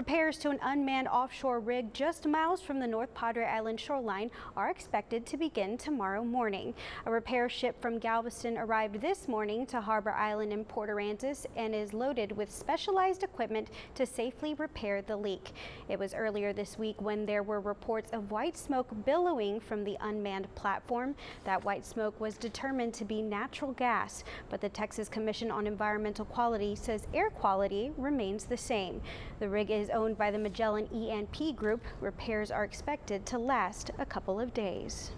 Repairs to an unmanned offshore rig just miles from the North Padre Island shoreline are expected to begin tomorrow morning. A repair ship from Galveston arrived this morning to Harbor Island in Port Aransas and is loaded with specialized equipment to safely repair the leak. It was earlier this week when there were reports of white smoke billowing from the unmanned platform. That white smoke was determined to be natural gas, but the Texas Commission on Environmental Quality says air quality remains the same. The rig is owned by the Magellan E&P Group. Repairs are expected to last a couple of days.